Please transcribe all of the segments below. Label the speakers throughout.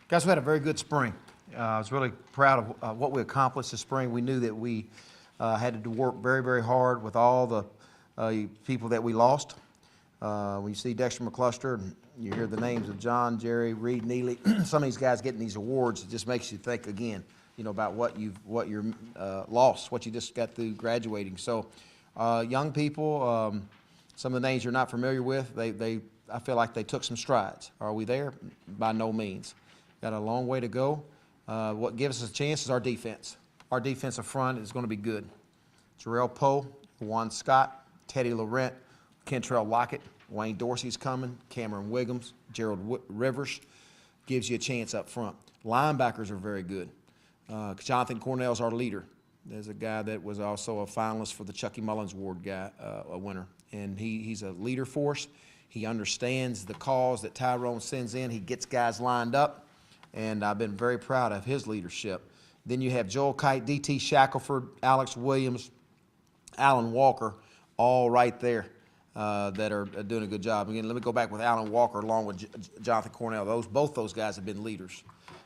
Speaker 1: Guys, we had a very good spring. I was really proud of what we accomplished this spring. We knew that we had to work very, very hard with all the people that we lost. When you see Dexter McCluster, and you hear the names of John, Jerry, Reed, Neely, some of these guys getting these awards, it just makes you think again, about what you're lost, what you just got through graduating. So, young people, some of the names you're not familiar with, I feel like they took some strides. Are we there? By no means. Got a long way to go. What gives us a chance is our defense. Our defensive front is going to be good. Jarrell Poe, Juan Scott, Teddy Laurent, Kentrell Lockett, Wayne Dorsey's coming, Cameron Wiggums, Gerald Rivers. Gives you a chance up front. Linebackers are very good. Jonathan Cornell's our leader. There's a guy that was also a finalist for the Chucky Mullins Award a winner. And he's a leader for us. He understands the calls that Tyrone sends in. He gets guys lined up. And I've been very proud of his leadership. Then you have Joel Kite, D.T. Shackelford, Alex Williams, Alan Walker, all right there that are doing a good job. Again, let me go back with Alan Walker along with Jonathan Cornell. Both those guys have been leaders.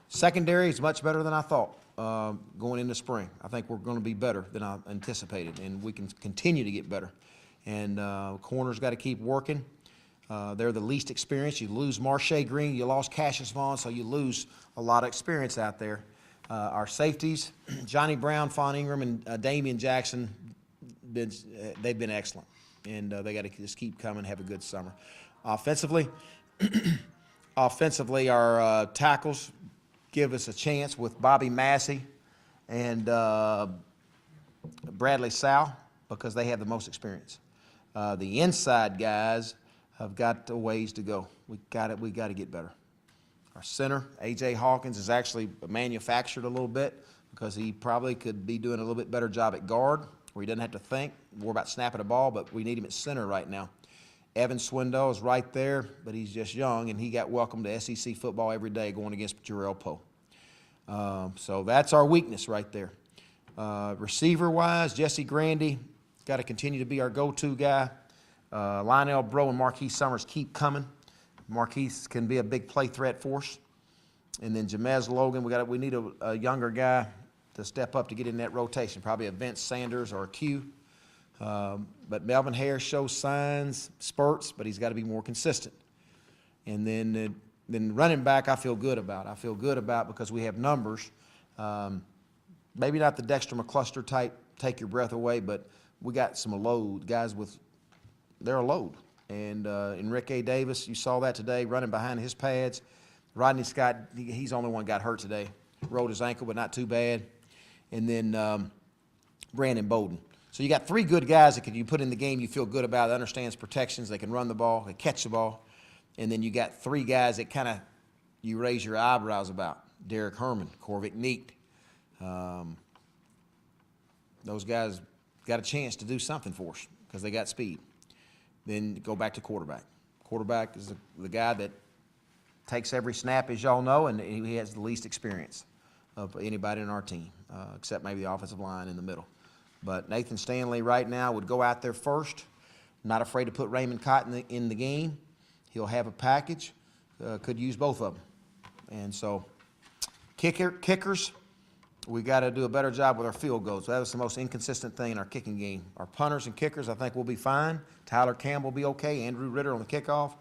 Speaker 1: Secondary is much better than I thought going into spring. I think we're going to be better than I anticipated, and we can continue to get better. And corners got to keep working. They're the least experienced. You lose Marshae Green, you lost Cassius Vaughn, so you lose a lot of experience out there. Our safeties, Johnny Brown, Fawn Ingram, and Damian Jackson, they've been excellent. And they got to just keep coming, have a good summer. Offensively, our tackles give us a chance with Bobby Massey and Bradley Sow because they have the most experience. The inside guys have got a ways to go. We got to get better. Our center, A.J. Hawkins, is actually manufactured a little bit because he probably could be doing a little bit better job at guard where he doesn't have to think more about snapping the ball, but we need him at center right now. Evan Swindoll is right there, but he's just young, and he got welcomed to SEC football every day going against Jarrell Poe. So that's our weakness right there. Receiver-wise, Jesse Grandy got to continue to be our go-to guy. Lionel Bro and Marquise Summers keep coming. Marquise can be a big play threat for us. And then Jamez Logan, we need a younger guy to step up to get in that rotation, probably a Vince Sanders or a Q. But Melvin Harris shows signs, spurts, but he's got to be more consistent. And then running back, I feel good about. I feel good about because we have numbers. Maybe not the Dexter McCluster type, take your breath away, but we got some load, guys they're a load. And Enrique Davis, you saw that today, running behind his pads. Rodney Scott, he's the only one got hurt today. Rolled his ankle, but not too bad. And then Brandon Bowden. So you got three good guys that you put in the game you feel good about, that understands protections, they can run the ball, they catch the ball. And then you got three guys that kind of you raise your eyebrows about. Derek Herman, Corvick Neat. Those guys got a chance to do something for us because they got speed. Then go back to quarterback. Quarterback is the guy that takes every snap, as y'all know, and he has the least experience of anybody in our team, except maybe the offensive line in the middle. But Nathan Stanley right now would go out there first, not afraid to put Raymond Cotton in the game. He'll have a package, could use both of them. And so kickers, we got to do a better job with our field goals. That was the most inconsistent thing in our kicking game. Our punters and kickers, I think, will be fine. Tyler Campbell will be okay. Andrew Ritter on the kickoff.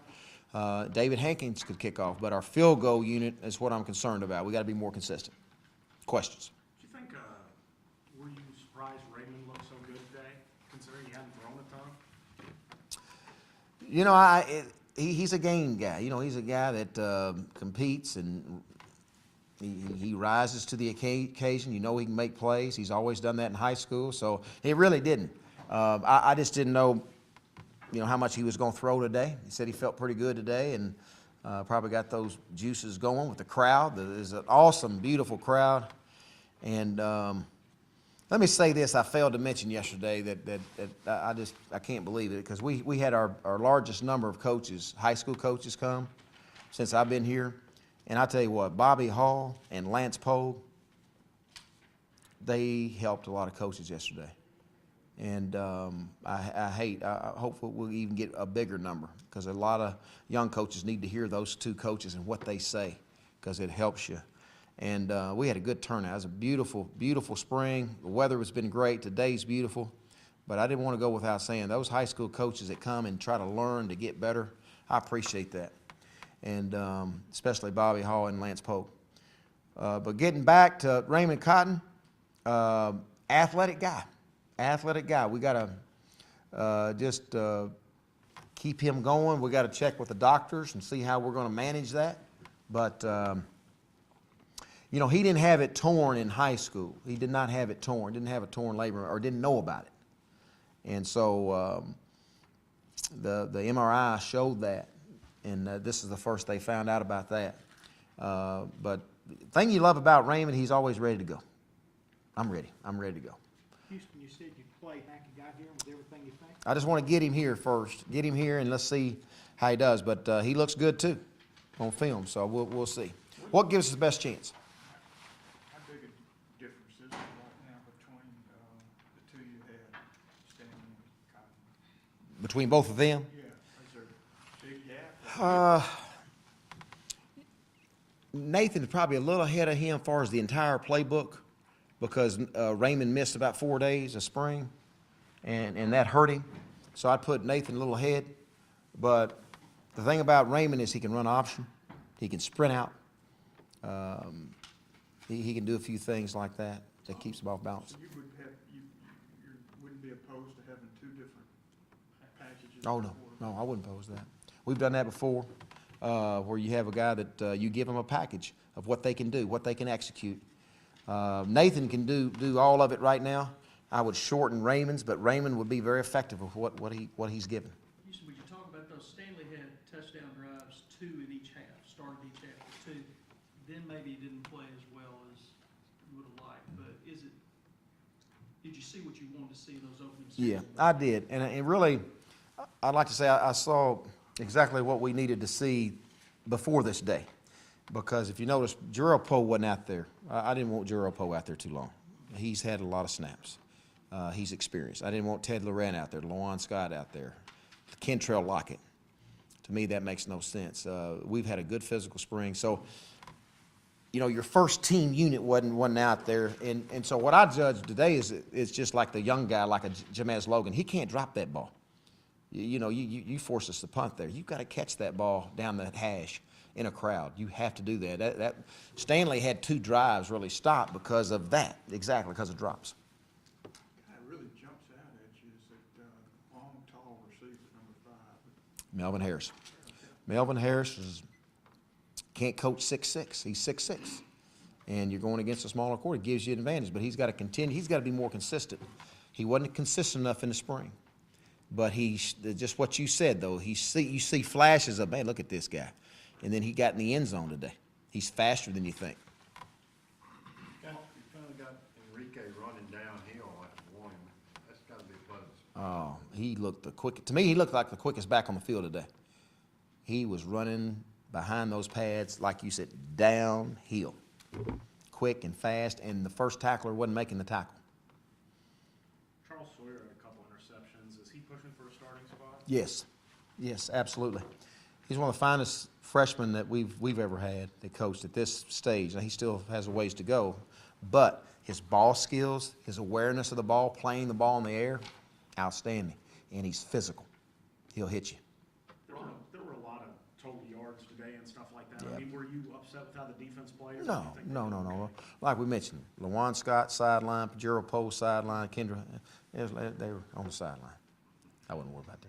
Speaker 1: David Hankins could kick off. But our field goal unit is what I'm concerned about. We got to be more consistent. Questions?
Speaker 2: Do you think, were you surprised Raymond looked so good today, considering he hadn't thrown a ton?
Speaker 1: He's a game guy. He's a guy that competes and he rises to the occasion. He can make plays. He's always done that in high school, so he really didn't. I just didn't know, how much he was going to throw today. He said he felt pretty good today and probably got those juices going with the crowd. There's an awesome, beautiful crowd. And let me say this. I failed to mention yesterday that I can't believe it because we had our largest number of coaches, high school coaches come since I've been here. And I tell you what, Bobby Hall and Lance Pogue, they helped a lot of coaches yesterday. And I hope we'll even get a bigger number because a lot of young coaches need to hear those two coaches and what they say. because it helps you. And we had a good turnout. It was a beautiful, beautiful spring. The weather has been great. Today's beautiful. But I didn't want to go without saying, those high school coaches that come and try to learn to get better, I appreciate that. And especially Bobby Hall and Lance Pope. But getting back to Raymond Cotton, athletic guy. Athletic guy. We got to just keep him going. We got to check with the doctors and see how we're going to manage that. But you know, he didn't have it torn in high school. He did not have it torn. Didn't have a torn labrum, or didn't know about it. And so the MRI showed that, and this is the first they found out about that. But the thing you love about Raymond, he's always ready to go. I'm ready. I'm ready to go.
Speaker 3: Houston, you said you played back and got here with everything you think?
Speaker 1: I just want to get him here first. Get him here, and let's see how he does. But he looks good too on film, so we'll see. What gives us the best chance?
Speaker 4: How big a difference is it right now between the two you had, Stanley and Cotton?
Speaker 1: Between both of them?
Speaker 4: Yeah, is there a big gap?
Speaker 1: Nathan's probably a little ahead of him as far as the entire playbook, because Raymond missed about 4 days of spring, and that hurt him. So I put Nathan a little ahead. But the thing about Raymond is he can run option, he can sprint out, he can do a few things like that that keeps him off balance.
Speaker 4: So you would have, you wouldn't be opposed to having two different packages?
Speaker 1: Oh, no, I wouldn't oppose that. We've done that before, where you have a guy that you give him a package of what they can do, what they can execute. Nathan can do all of it right now. I would shorten Raymond's, but Raymond would be very effective with what he's given.
Speaker 5: Houston, would you talk about those? Stanley had touchdown drives, 2 in each half, started each half with 2. Then maybe he didn't play as well as you would have liked, but did you see what you wanted to see in those opening series?
Speaker 1: Yeah, I did. And really, I'd like to say I saw exactly what we needed to see before this day. Because if you notice, Jarrell Poe wasn't out there. I didn't want Jarrell Poe out there too long. He's had a lot of snaps. He's experienced. I didn't want Ted Loren out there, Lawan Scott out there, Kentrell Lockett. To me, that makes no sense. We've had a good physical spring. So, you know, your first team unit wasn't out there. And so what I judged today is just like the young guy, like a Jamez Logan. He can't drop that ball. You know, you force us to punt there. You've got to catch that ball down the hash in a crowd. You have to do that. That Stanley had 2 drives really stopped because of that, exactly, because of drops.
Speaker 4: Guy really jumps out at you is that long, tall receiver, number 5.
Speaker 1: Melvin Harris. Melvin Harris can't coach 6'6". He's 6'6". And you're going against a smaller court. It gives you an advantage, but he's got to continue. He's got to be more consistent. He wasn't consistent enough in the spring. But he's just what you said, though. You see flashes of, man, look at this guy. And then he got in the end zone today. He's faster than you think.
Speaker 6: You kind of got Enrique running downhill after one. That's got to be pleasant.
Speaker 1: Oh, he looked the quick. To me, he looked like the quickest back on the field today. He was running behind those pads, like you said, downhill, quick and fast. And the first tackler wasn't making the tackle.
Speaker 2: Charles Sawyer had a couple interceptions. Is he pushing for a starting spot?
Speaker 1: Yes, absolutely. He's one of the finest freshmen that we've ever had that coached at this stage. Now, he still has a ways to go, but his ball skills, his awareness of the ball, playing the ball in the air, outstanding. And he's physical. He'll hit you.
Speaker 2: There were a lot of total yards today and stuff like that.
Speaker 1: Yeah.
Speaker 2: I mean, were you upset with how the defense played? or
Speaker 1: No.
Speaker 2: did you think they did okay?
Speaker 1: Like we mentioned, Lawan Scott sideline, Jarrell Poe sideline, Kendra, they were on the sideline. I wouldn't worry about that.